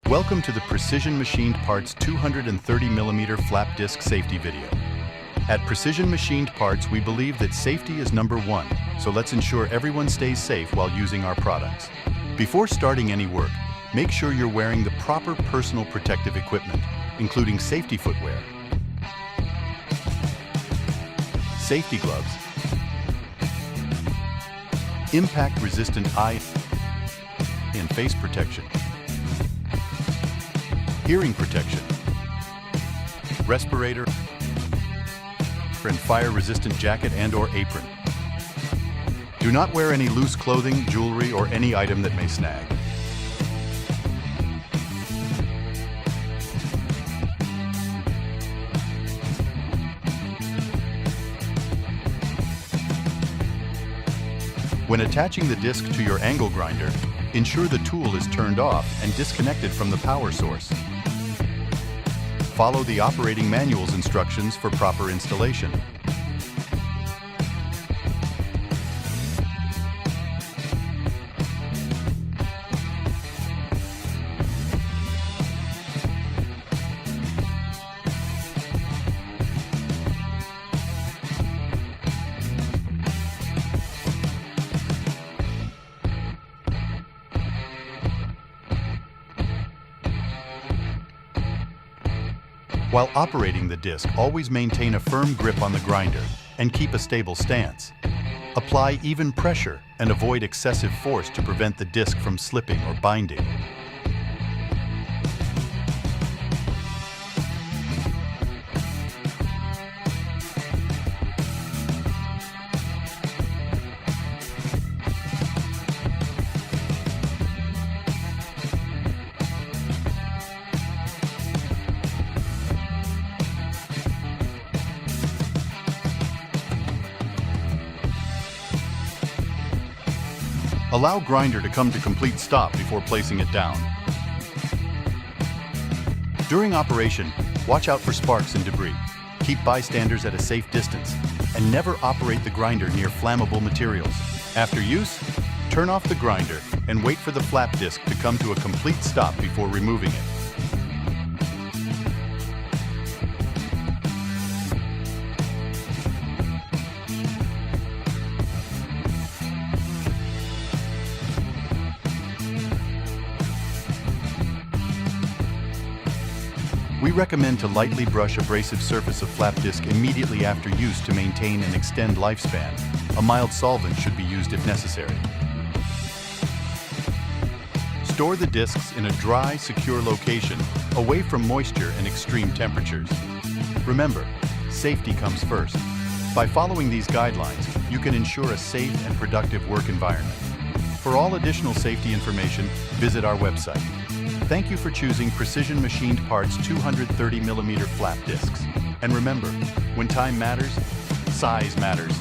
Welcome to the Precision Machined Parts 230mm flap disc safety video. At Precision Machined Parts, we believe that safety is number one, so let's ensure everyone stays safe while using our products. Before starting any work, make sure you're wearing the proper personal protective equipment, including safety footwear, safety gloves, impact-resistant eye and face protection, hearing protection, respirator, and fire-resistant jacket and/or apron. Do not wear any loose clothing, jewelry, or any item that may snag. When attaching the disc to your angle grinder, ensure the tool is turned off and disconnected from the power source. Follow the operating manual's instructions for proper installation. While operating the disc, always maintain a firm grip on the grinder and keep a stable stance. Apply even pressure and avoid excessive force to prevent the disc from slipping or binding. Allow grinder to come to complete stop before placing it down. During operation, watch out for sparks and debris. Keep bystanders at a safe distance, and never operate the grinder near flammable materials. After use, turn off the grinder and wait for the flap disc to come to a complete stop before removing it. We recommend to lightly brush abrasive surface of flap disc immediately after use to maintain and extend lifespan. A mild solvent should be used if necessary. Store the discs in a dry, secure location, away from moisture and extreme temperatures. Remember, safety comes first. By following these guidelines, you can ensure a safe and productive work environment. For all additional safety information, visit our website. Thank you for choosing Precision Machined Parts 230mm flap discs. And remember, when time matters, size matters.